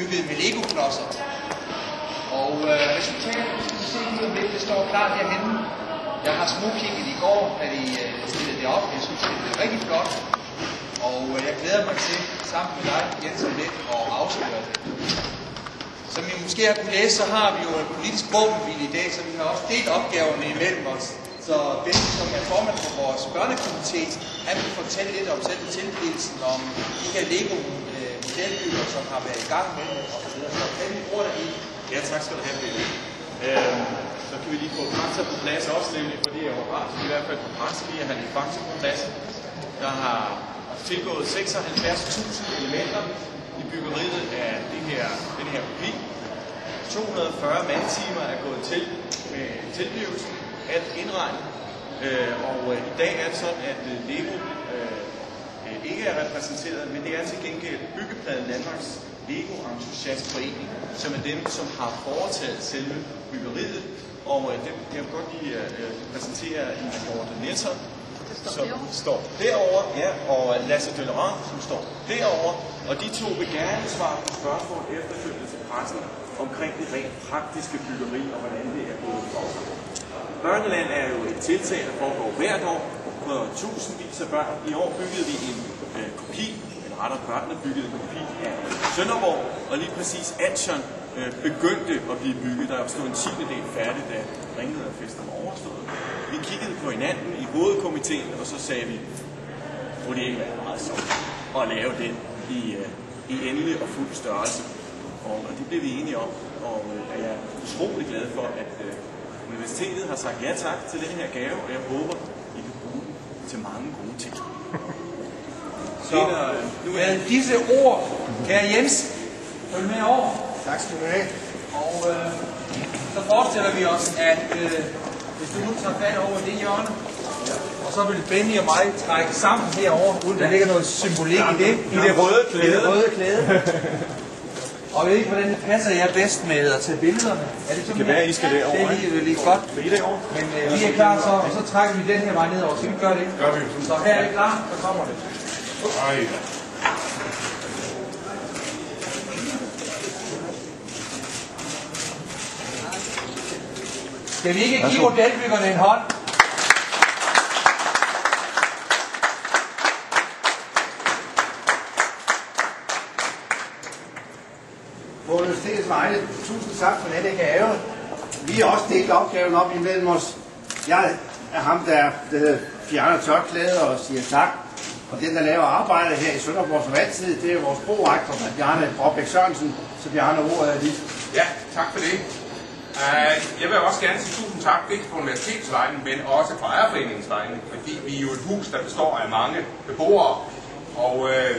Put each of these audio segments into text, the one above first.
bygget med Lego-klodser. Og resultatet, kan I se lige om lidt, det står klart herhenne. Jeg har smugkigget i går, da vi stillede det op. Jeg synes, det er rigtig flot. Og jeg glæder mig til, sammen med dig, Jens, om lidt, at afsløre det. Som I måske har kunnet læse, så har vi jo en politisk våbenhvile i dag, så vi har også delt opgaverne imellem os. Så Ben, som er formand for vores børnekomité, han vil fortælle lidt om selve tilblivelsen, om de her Lego-modelbygger, som har været i gang med det, og så videre. Så Ben, bruger der i. Ja, tak skal du have, Ben. Så kan vi lige få fakta på plads også, nemlig, fordi jeg var rart, i hvert fald på presse, lige at have de fakta på plads. Der har tilgået 76.000 elementer i byggeriet af den her kopi. 240 mandtimer er gået til med tilblivelsen at indregne. Og i dag er det sådan, at Lego ikke er repræsenteret, men det er til gengæld Byggepladen Danmarks Lego Entusiastforening, som er dem, som har foretaget selve byggeriet. Og dem kan jeg godt lige præsentere i Morten Nielsen, som står derovre, ja, og Lasse Døllerand, som står derovre. Og de to vil gerne svare på spørgsmål efterfølgende til pressen omkring det rent praktiske byggeri og hvordan det er gået for sig. Børneland er jo et tiltag, der foregår hvert år på tusindvis af børn. I år byggede vi en kopi, eller rettere børnene byggede en kopi af Sønderborg, og lige præcis Anton begyndte at blive bygget. Der stod en 10. del færdig, da Ringriderfesten var overstået. Vi kiggede på hinanden i hovedkomiteen, og så sagde vi, må det ikke være meget sjovt at lave den i endelig og fuld størrelse. Og det blev vi enige om, og jeg er utrolig glad for, at universitetet har sagt ja tak til den her gave, og jeg håber, I kan bruge den til mange gode ting. Så med disse ord, kære Jens, følg med over. Tak skal du have. Og så forestiller vi os, at hvis du nu tager fat over det hjørne, og så vil Benny og mig trække sammen herover, uden der ligger noget symbolik i det. I det røde klæde. I det røde klæde. Og jeg ved ikke, hvordan det passer jer bedst med at tage billederne. Er det kan være, I skal derovre. Det er lige godt. Men vi er klar, så trækker vi den her vej nedover. Skal vi gøre det? Gør vi. Så her er det klar, så kommer det. Ej. Skal vi ikke give modelbyggerne en hånd? På universitetets vegne, tusind tak for denne gave. Vi har også delt opgaven op imellem os. Jeg er ham, der fjerner tørklæder og siger tak. Og den, der laver arbejde her i Sønderborg som altid, det er vores borektor, Bjarne Brobæk Sørensen. Så Bjarne, ordet er dit. Ja, tak for det. Jeg vil også gerne sige tusind tak, ikke på universitetets vegne, men også på ejerforeningens vegne, fordi vi er jo et hus, der består af mange beboere, og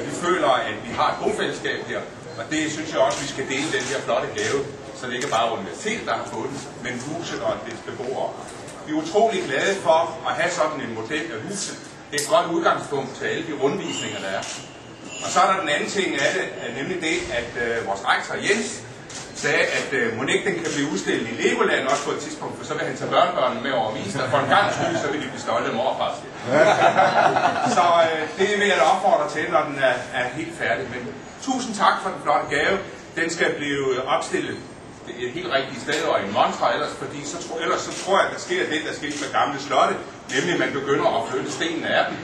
vi føler, at vi har et bofællesskab her, og det synes jeg også, vi skal dele den her flotte gave, så det ikke bare er universitetet, der har fået den, men huset og dets beboere. Vi er utrolig glade for at have sådan en model af huset. Det er et godt udgangspunkt til alle de rundvisninger, der er. Og så er der den anden ting af det, nemlig det, at vores rektor Jens sagde, at Monique den kan blive udstillet i Legoland også på et tidspunkt, for så vil han tage børnebørnene med over og vise dig. For en gang skyld, så vil de blive stolte morfar. Så det vil jeg da opfordre til, når den er helt færdig. Men tusind tak for den flotte gave. Den skal blive opstillet et helt rigtigt sted og i en montre ellers, fordi ellers så tror jeg, at der sker det, der skete med gamle slotte, nemlig at man begynder at flytte stenene af dem.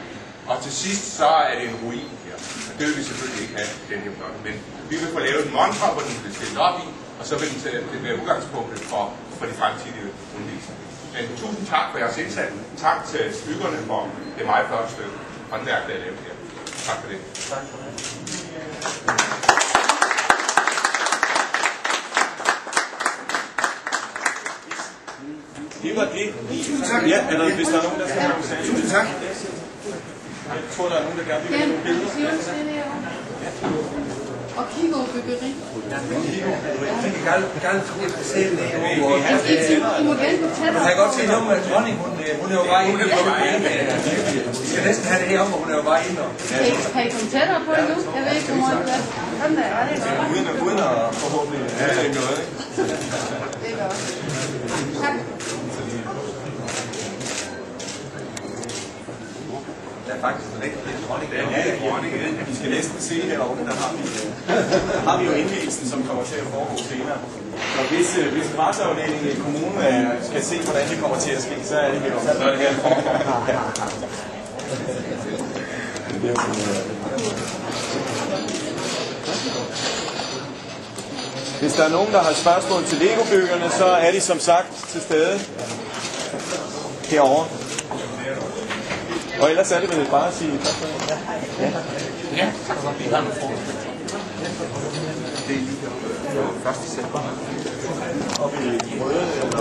Og til sidst, så er det en ruin her. Og det vil vi selvfølgelig ikke have, den her flotte. Men vi vil få lavet en montre, hvor den bliver stillet op i, og så vil det være udgangspunktet for de fremtidige undervisninger. Men tusind tak for jeres indsats. Tak til byggerne for det meget flotte stykke håndværk, der er lavet her. Tak for det. Tak for det. Det var det. Ja, eller hvis der er nogen, der skal have noget. Tusind tak. Jeg tror, der er nogen, der gerne vil have nogle billeder. Og Kiggo byggeri. Jeg kan godt se noget med dronning, hun er jo bare inde. Vi skal næsten have det her om, og hun er jo bare inde. Kan I komme tættere på det nu? Jeg ved ikke, hvor meget det er. Sådan der er det godt. Uden at forhåbentlig have noget. Det er godt. Tak. Der er faktisk I skal næsten se herovre, der har vi jo indvielsen, som kommer til at foregå senere. Og hvis presseafdelingen i kommunen skal se, hvordan det kommer til at ske, så er det her. Så er det her. Hvis der er nogen, der har spørgsmål til Lego-byggerne, så er de som sagt til stede herovre. Og ellers er det vel bare at sige tak for det. Ja, vi har nogle forhold. Det er lige først i sæt. Og vi røde, eller